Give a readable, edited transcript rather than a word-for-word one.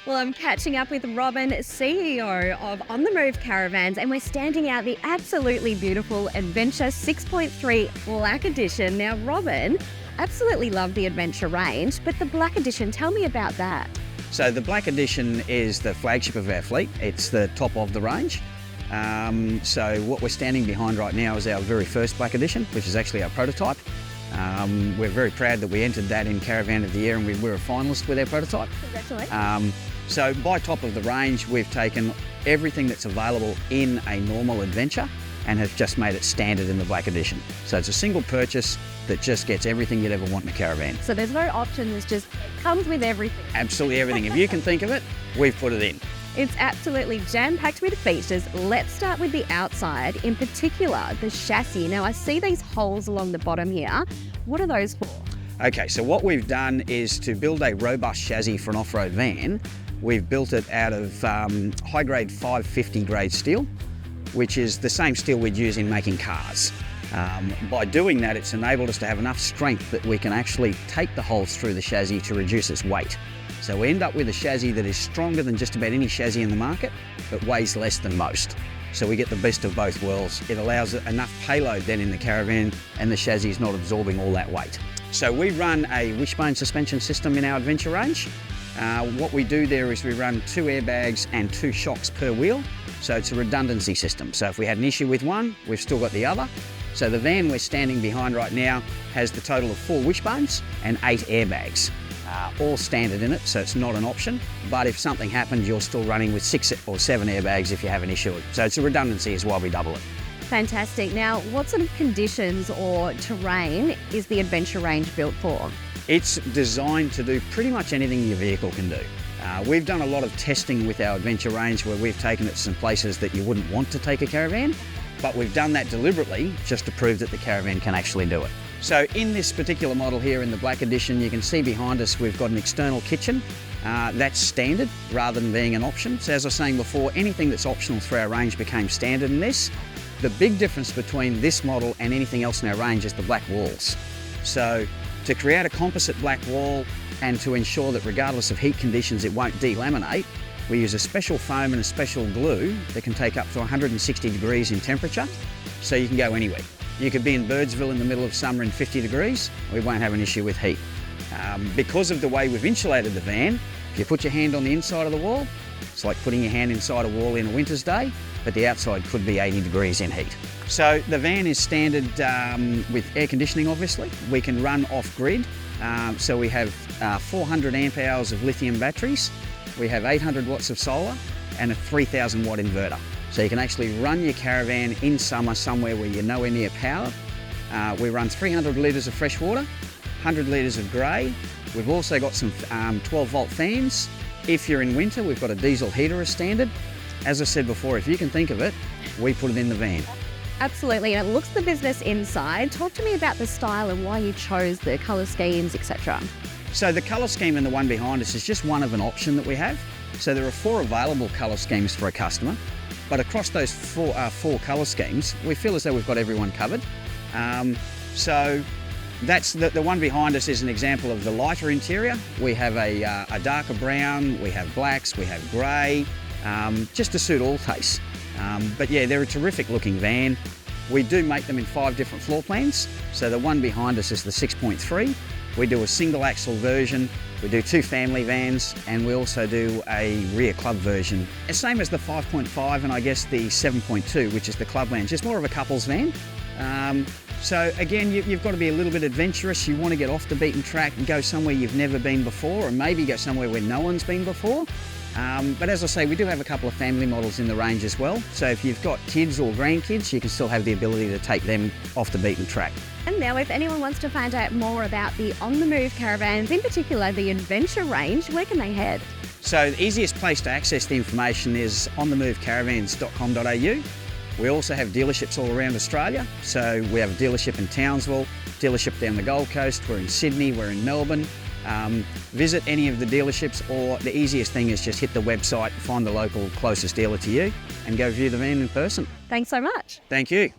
Well, I'm catching up with Robin, CEO of On The Move Caravans, and we're standing out the absolutely beautiful Adventure 6.3 Black Edition. Now, Robin, absolutely love the Adventure range, but the Black Edition, tell me about that. So the Black Edition is the flagship of our fleet. It's the top of the range. So what we're standing behind right now is our very first Black Edition, which is actually our prototype. We're very proud that we entered that in Caravan of the Year, and we were a finalist with our prototype. Congratulations. So by top of the range, we've taken everything that's available in a normal adventure and have just made it standard in the Black Edition. So it's a single purchase that just gets everything you'd ever want in a caravan. So there's no option, it comes with everything. Absolutely everything. If you can think of it, we've put it in. It's absolutely jam-packed with features. Let's start with the outside, in particular, the chassis. Now, I see these holes along the bottom here. What are those for? Okay, so what we've done is to build a robust chassis for an off-road van. We've built it out of high-grade 550 grade steel, which is the same steel we'd use in making cars. By doing that, it's enabled us to have enough strength that we can actually take the holes through the chassis to reduce its weight. So we end up with a chassis that is stronger than just about any chassis in the market, but weighs less than most. So we get the best of both worlds. It allows enough payload then in the caravan, and the chassis is not absorbing all that weight. So we run a wishbone suspension system in our adventure range. What we do there is we run 2 airbags and 2 shocks per wheel. So it's a redundancy system. So if we had an issue with one, we've still got the other. So the van we're standing behind right now has the total of 4 wishbones and 8 airbags. All standard in it, so it's not an option. But if something happens, you're still running with 6 or 7 airbags if you have an issue. So it's a redundancy is why we double it. Fantastic. Now, what sort of conditions or terrain is the Adventure range built for? It's designed to do pretty much anything your vehicle can do. We've done a lot of testing with our Adventure range where we've taken it to some places that you wouldn't want to take a caravan, but we've done that deliberately just to prove that the caravan can actually do it. So in this particular model here in the Black Edition, you can see behind us we've got an external kitchen. That's standard rather than being an option. So as I was saying before, anything that's optional through our range became standard in this. The big difference between this model and anything else in our range is the black walls. So to create a composite black wall and to ensure that regardless of heat conditions it won't delaminate, we use a special foam and a special glue that can take up to 160 degrees in temperature, so you can go anywhere. You could be in Birdsville in the middle of summer in 50 degrees, we won't have an issue with heat. Because of the way we've insulated the van, if you put your hand on the inside of the wall, it's like putting your hand inside a wall in a winter's day, but the outside could be 80 degrees in heat. So the van is standard with air conditioning, obviously. We can run off-grid, so we have 400 amp hours of lithium batteries, we have 800 watts of solar, and a 3,000 watt inverter. So you can actually run your caravan in summer somewhere where you're nowhere near power. We run 300 litres of fresh water, 100 litres of grey. We've also got some 12 volt fans. If you're in winter, we've got a diesel heater as standard. As I said before, if you can think of it, we put it in the van. Absolutely, and it looks the business inside. Talk to me about the style and why you chose the colour schemes, etc. So the colour scheme in the one behind us is just one of an option that we have. So there are 4 available colour schemes for a customer, but across those 4 colour schemes, we feel as though we've got everyone covered. So that's the one behind us is an example of the lighter interior. We have a darker brown, we have blacks, we have grey, just to suit all tastes. But yeah, they're a terrific looking van. We do make them in 5 different floor plans. So the one behind us is the 6.3. We do a single axle version, we do 2 family vans, and we also do a rear club version. It's same as the 5.5 and I guess the 7.2, which is the club lounge. It's more of a couple's van. So again, you've got to be a little bit adventurous. You want to get off the beaten track and go somewhere you've never been before, or maybe go somewhere where no one's been before. But as I say, we do have a couple of family models in the range as well. So if you've got kids or grandkids, you can still have the ability to take them off the beaten track. And now if anyone wants to find out more about the On The Move Caravans, in particular the Adventure range, where can they head? So the easiest place to access the information is onthemovecaravans.com.au. We also have dealerships all around Australia. So we have a dealership in Townsville, dealership down the Gold Coast, we're in Sydney, we're in Melbourne. Visit any of the dealerships, or the easiest thing is just hit the website, find the local closest dealer to you and go view the van in person. Thanks so much. Thank you.